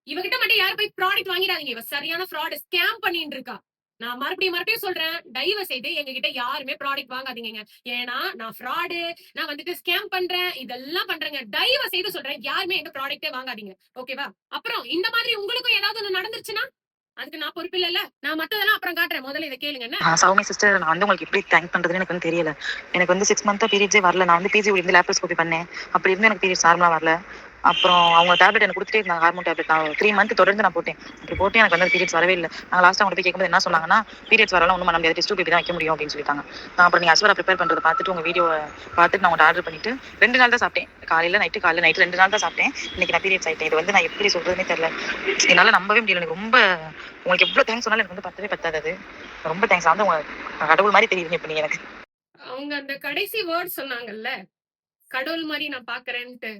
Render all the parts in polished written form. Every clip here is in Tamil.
இவகிட்ட மட்டும் யாரும் போய் ப்ராடக்ட் வாங்கிடாதீங்க. இவ சரியான ஃப்ராட் ஸ்கேம் பண்ணிட்டு இருக்கா. நான் மறுபடியும் சொல்றேன். தயவு செய்து எங்ககிட்ட யாருமே ப்ராடக்ட் வாங்காதீங்கங்க. ஏன்னா நான் ஃப்ராடு, நான் வந்துட்டு ஸ்கேம் பண்றேன், இதெல்லாம் பண்றேங்க. தயவு செய்து சொல்றேன். யாருமே எங்க ப்ராடக்ட்டே வாங்காதீங்க. ஓகேவா? அப்புறம் இந்த மாதிரி உங்களுக்கும் ஏதாவது ஒண்ணு நடந்துருச்சுன்னா, அதுக்கு நான் பொறுப்பு இல்லல்ல. நான் மத்ததெல்லாம் அப்புறம் காட்டுறேன். முதல்ல இத கேளுங்க என்ன? சௌமி சிஸ்டர், நான் வந்து உங்களுக்கு எப்படி தேங்க் பண்றதுன்னு எனக்கு வந்து தெரியல. எனக்கு வந்து 6 மந்த்தா பீரியட்ஸே வரல. நான் வந்து பிஜி இருந்து லேப்ரோஸ்கோபி பண்ணேன். அப்படி இருந்து எனக்கு பீரியட்ஸ் நார்மலா வரல. அப்புறம் அவங்க டேப்லெட் எனக்கு கொடுத்துட்டே இருந்தாங்க, ஹார்மோன் டேப்லெட். நான் 3 மந்த் தொடர்ந்து நான் போட்டேன். அப்படி போட்டு எனக்கு வந்து பீரியட்ஸ் வரவே இல்லை. நான் லாஸ்ட் அவங்க போய் கேட்கும்போது என்ன சொன்னாங்கன்னா, பீரியட்ஸ் வரலாம் ஒன்றும் பண்ண முடியாது, டெஸ்ட் பேபி தான் வைக்க முடியும் அப்படின்னு சொல்லிட்டாங்க. நான் அப்புறம் நீங்க அஸ்வரா ப்ரிப்பேர் பண்றதை பார்த்துட்டு உங்க வீடியோ பார்த்துட்டு நான் உங்கள்ட்ட ஆர்டர் பண்ணிட்டு 2 நாள் தான் சாப்பிட்டேன். காலையில நைட்டு 2 நாள் தான் சாப்பிட்டேன். இன்னைக்கு நான் பீரியட்ஸ் ஆயிட்டேன். இது வந்து நான் எப்படி சொல்றதுன்னே தெரியல. என்னால நம்பவே முடியல. எனக்கு ரொம்ப உங்களுக்கு எவ்வளவு தேங்க்ஸ் சொன்னாலும் எனக்கு வந்து பத்தவே பத்தாது. அது ரொம்ப தேங்க்ஸ். வந்து உங்க கடவுள் மாதிரி தெரியுதுங்க இப்ப நீங்க எனக்கு. அவங்க அந்த கடைசி வேர்ட் சொன்னாங்கல்ல, கடவுள் மாதிரி நான் பாக்குறேன்ட்டு.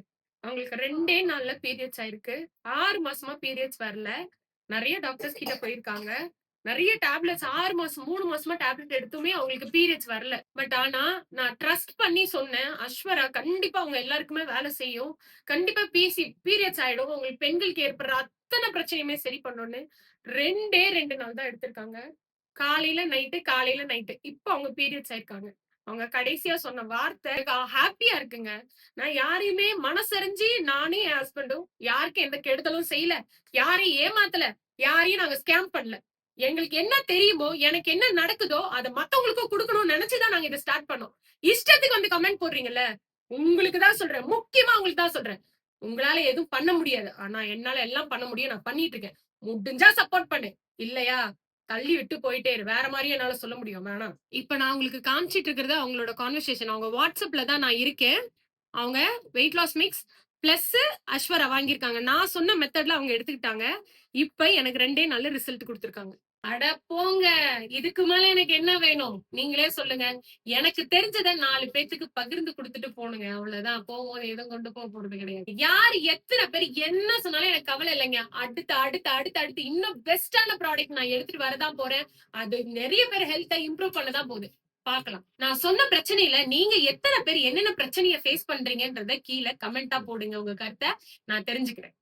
அவங்களுக்கு 2 நாள்ல பீரியட்ஸ் ஆயிருக்கு. 6 மாசமா பீரியட்ஸ் வரல. நிறைய டாக்டர்ஸ் கிட்ட போயிருக்காங்க. நிறைய டேப்லெட்ஸ் 6 மாசம் 3 மாசமா டேப்லெட் எடுத்துமே அவங்களுக்கு பீரியட்ஸ் வரல. பட் ஆனா நான் ட்ரஸ்ட் பண்ணி சொன்னேன், அஸ்வரா கண்டிப்பா அவங்க எல்லாருக்குமே வேலை செய்யும். கண்டிப்பா பீரியட்ஸ் ஆயிடும். உங்களுக்கு பெண்களுக்கு ஏற்படுற அத்தனை பிரச்சனையுமே சரி பண்ணணும்னு 2 நாள் தான் எடுத்திருக்காங்க. காலையில நைட்டு, காலையில நைட்டு. இப்ப அவங்க பீரியட்ஸ் ஆயிருக்காங்க. அவங்க கடைசியா சொன்ன வார்த்தை ஹாப்பியா இருக்குங்க. நான் யாரையுமே மனசறிஞ்சு நானே என் ஹஸ்பண்டும் யாருக்கும் எந்த கெடுதலும் செய்யல. யாரையும் ஏமாத்தல. யாரையும் நாங்க ஸ்கேம் பண்ணல. எங்களுக்கு என்ன தெரியுமோ, எனக்கு என்ன நடக்குதோ அத மத்தவங்களுக்கும் குடுக்கணும்னு நினைச்சுதான் நாங்க இத ஸ்டார்ட் பண்ணோம். இஷ்டத்துக்கு வந்து கமெண்ட் போடுறீங்கல்ல, உங்களுக்கு தான் சொல்றேன். முக்கியமா உங்களுக்கு தான் சொல்றேன். உங்களால எதுவும் பண்ண முடியாது. ஆனா என்னால எல்லாம் பண்ண முடியும். நான் பண்ணிட்டு இருக்கேன். முடிஞ்சா சப்போர்ட் பண்ணு. இல்லையா தள்ளி விட்டு போயிட்டே இரு. வேற மாதிரி என்னால சொல்ல முடியும். வேணாம். இப்ப நான் உங்களுக்கு காமிச்சிட்டு இருக்கிறது அவங்களோட கான்வர்சேஷன். அவங்க வாட்ஸ்அப்ல தான் நான் இருக்கேன். அவங்க வெயிட் லாஸ் மிக்ஸ் பிளஸ் அஸ்வரா வாங்கியிருக்காங்க. நான் சொன்ன மெத்தட்ல அவங்க எடுத்துக்கிட்டாங்க. இப்ப எனக்கு 2 நாள்ல ரிசல்ட் கொடுத்திருக்காங்க. அட போங்க, இதுக்கு மேல எனக்கு என்ன வேணும் நீங்களே சொல்லுங்க. எனக்கு தெரிஞ்சதை 4 பேத்துக்கு பகிர்ந்து கொடுத்துட்டு போனுங்க. அவ்வளவுதான். போகும்போது எதுவும் கொண்டு போக போறது கிடையாது. யாரு எத்தனை பேர் என்ன சொன்னாலும் எனக்கு கவலை இல்லைங்க. அடுத்து அடுத்து அடுத்து அடுத்து இன்னும் பெஸ்டான ப்ராடக்ட் நான் எடுத்துட்டு வரதான் போறேன். அது நிறைய பேர் ஹெல்த்தை இம்ப்ரூவ் பண்ணதான் போகுது. பாக்கலாம். நான் சொன்ன பிரச்சனையில நீங்க எத்தனை பேர் என்னென்ன பிரச்சனையை ஃபேஸ் பண்றீங்கன்றத கீழே கமெண்டா போடுங்க. உங்க கருத்தை நான் தெரிஞ்சுக்கிறேன்.